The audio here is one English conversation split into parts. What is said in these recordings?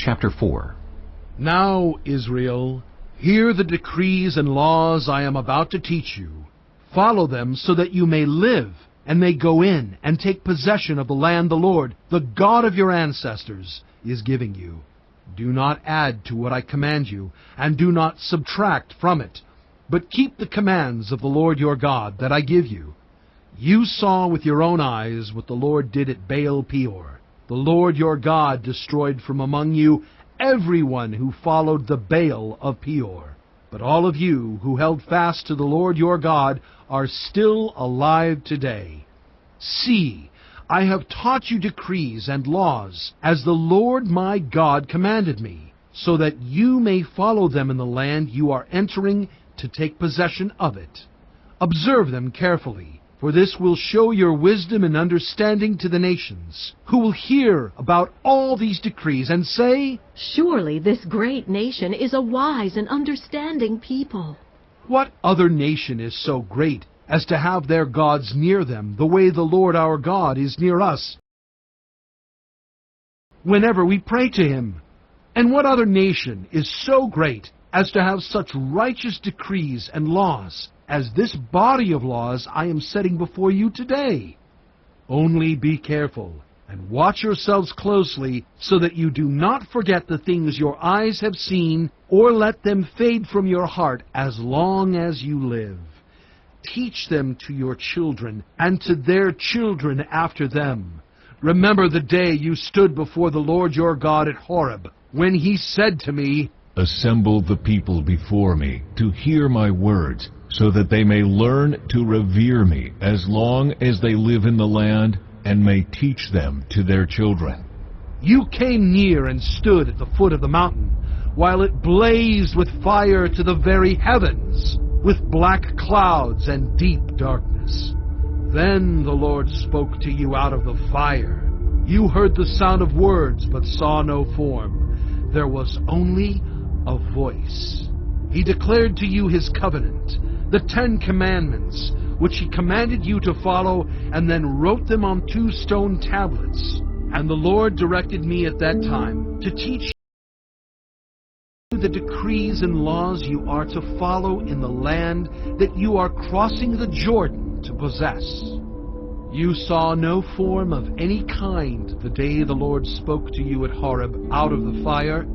Chapter 4. Now, Israel, hear the decrees and laws I am about to teach you. Follow them so that you may live, and may go in and take possession of the land the Lord, the God of your ancestors, is giving you. Do not add to what I command you, and do not subtract from it, but keep the commands of the Lord your God that I give you. You saw with your own eyes what the Lord did at Baal Peor. The Lord your God destroyed from among you everyone who followed the Baal of Peor. But all of you who held fast to the Lord your God are still alive today. See, I have taught you decrees and laws, as the Lord my God commanded me, so that you may follow them in the land you are entering to take possession of it. Observe them carefully, for this will show your wisdom and understanding to the nations, who will hear about all these decrees and say, "Surely this great nation is a wise and understanding people." What other nation is so great as to have their gods near them the way the Lord our God is near us whenever we pray to him? And what other nation is so great as to have such righteous decrees and laws as this body of laws I am setting before you today? Only be careful and watch yourselves closely, so that you do not forget the things your eyes have seen, or let them fade from your heart as long as you live. Teach them to your children, and to their children after them. Remember the day you stood before the Lord your God at Horeb, when he said to me, "Assemble the people before me to hear my words, so that they may learn to revere me as long as they live in the land, and may teach them to their children." You came near and stood at the foot of the mountain, while it blazed with fire to the very heavens, with black clouds and deep darkness. Then the Lord spoke to you out of the fire. You heard the sound of words, but saw no form. There was only a voice. He declared to you his covenant, the 10 Commandments, which he commanded you to follow, and then wrote them on 2 stone tablets. And the Lord directed me at that time to teach you the decrees and laws you are to follow in the land that you are crossing the Jordan to possess. You saw no form of any kind the day the Lord spoke to you at Horeb out of the fire.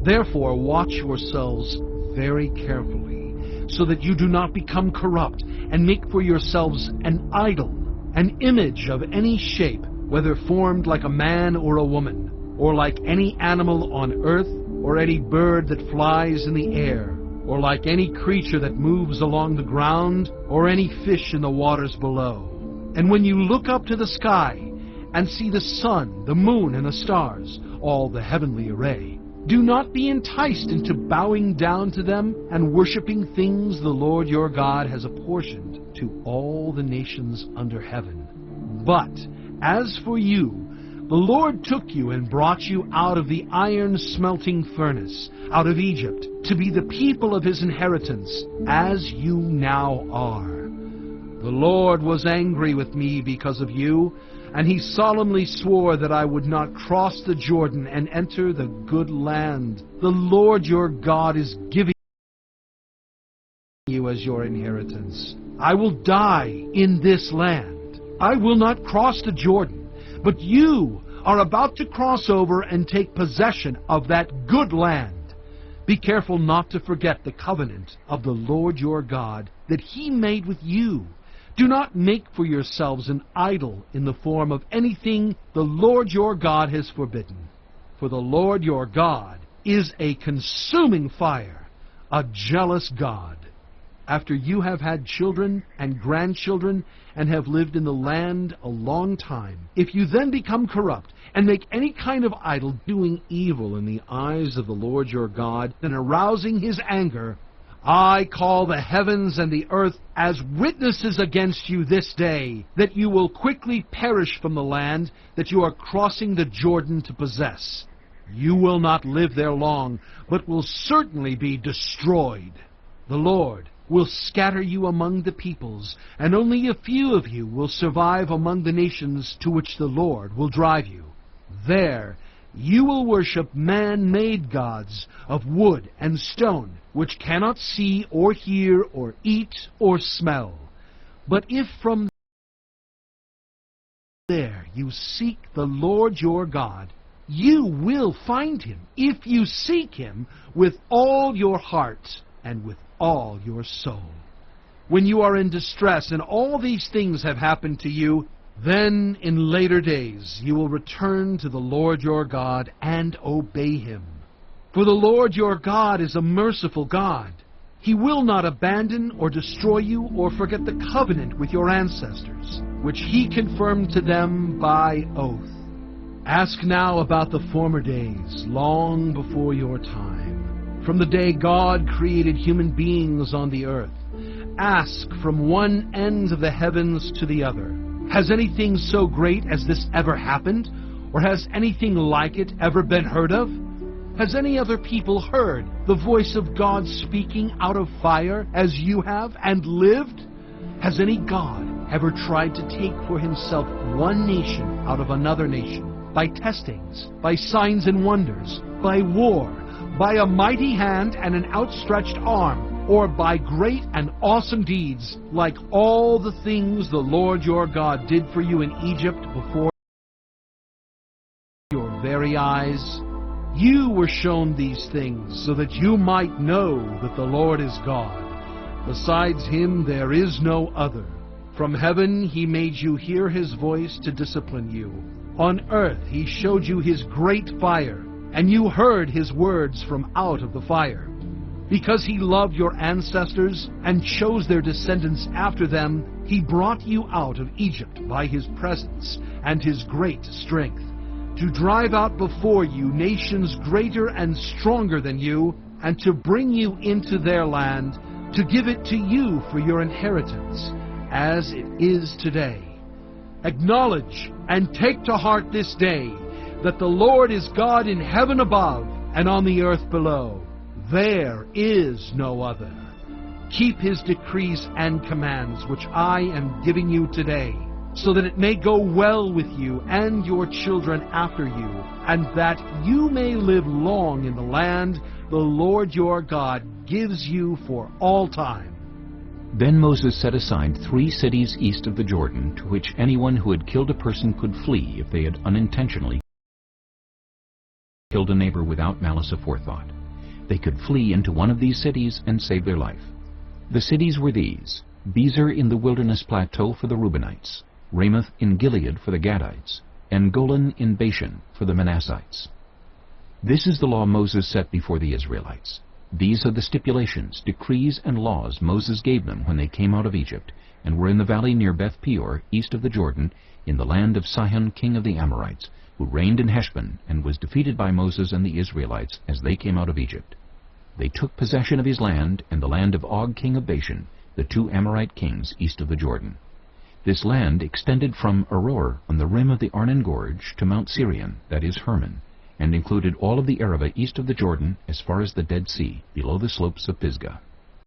Therefore watch yourselves very carefully, so that you do not become corrupt and make for yourselves an idol, an image of any shape, whether formed like a man or a woman, or like any animal on earth, or any bird that flies in the air, or like any creature that moves along the ground, or any fish in the waters below. And when you look up to the sky and see the sun, the moon, and the stars, all the heavenly array, do not be enticed into bowing down to them and worshiping things the Lord your God has apportioned to all the nations under heaven. But as for you, the Lord took you and brought you out of the iron-smelting furnace, out of Egypt, to be the people of his inheritance, as you now are. The Lord was angry with me because of you, and he solemnly swore that I would not cross the Jordan and enter the good land the Lord your God is giving you as your inheritance. I will die in this land. I will not cross the Jordan, but you are about to cross over and take possession of that good land. Be careful not to forget the covenant of the Lord your God that he made with you. Do not make for yourselves an idol in the form of anything the Lord your God has forbidden. For the Lord your God is a consuming fire, a jealous God. After you have had children and grandchildren and have lived in the land a long time, if you then become corrupt and make any kind of idol, doing evil in the eyes of the Lord your God and arousing his anger, I call the heavens and the earth as witnesses against you this day, that you will quickly perish from the land that you are crossing the Jordan to possess. You will not live there long, but will certainly be destroyed. The Lord will scatter you among the peoples, and only a few of you will survive among the nations to which the Lord will drive you. There You will worship man-made gods of wood and stone, which cannot see or hear or eat or smell. But if from there you seek the Lord your God, you will find him, if you seek him with all your heart and with all your soul. When you are in distress and all these things have happened to you, then in later days you will return to the Lord your God and obey him. For the Lord your God is a merciful God. He will not abandon or destroy you or forget the covenant with your ancestors, which he confirmed to them by oath. Ask now about the former days, long before your time, from the day God created human beings on the earth. Ask from one end of the heavens to the other. Has anything so great as this ever happened? Or has anything like it ever been heard of? Has any other people heard the voice of God speaking out of fire as you have and lived? Has any God ever tried to take for himself one nation out of another nation, by testings, by signs and wonders, by war, by a mighty hand and an outstretched arm, or by great and awesome deeds, like all the things the Lord your God did for you in Egypt before your very eyes? You were shown these things so that you might know that the Lord is God. Besides him there is no other. From heaven he made you hear his voice to discipline you. On earth he showed you his great fire, and you heard his words from out of the fire. Because he loved your ancestors and chose their descendants after them, he brought you out of Egypt by his presence and his great strength, to drive out before you nations greater and stronger than you, and to bring you into their land, to give it to you for your inheritance, as it is today. Acknowledge and take to heart this day that the Lord is God in heaven above and on the earth below. There is no other. Keep his decrees and commands, which I am giving you today, so that it may go well with you and your children after you, and that you may live long in the land the Lord your God gives you for all time. Then Moses set aside 3 cities east of the Jordan, to which anyone who had killed a person could flee if they had unintentionally killed a neighbor without malice aforethought. They could flee into one of these cities and save their life. The cities were these: Bezer in the wilderness plateau for the Reubenites, Ramoth in Gilead for the Gadites, and Golan in Bashan for the Manassites. This is the law Moses set before the Israelites. These are the stipulations, decrees, and laws Moses gave them when they came out of Egypt, and were in the valley near Beth Peor, east of the Jordan, in the land of Sihon king of the Amorites, who reigned in Heshbon, and was defeated by Moses and the Israelites as they came out of Egypt. They took possession of his land and the land of Og king of Bashan, the 2 Amorite kings east of the Jordan. This land extended from Aroer on the rim of the Arnon Gorge to Mount Sirion, that is Hermon, and included all of the Arabah east of the Jordan as far as the Dead Sea, below the slopes of Pisgah.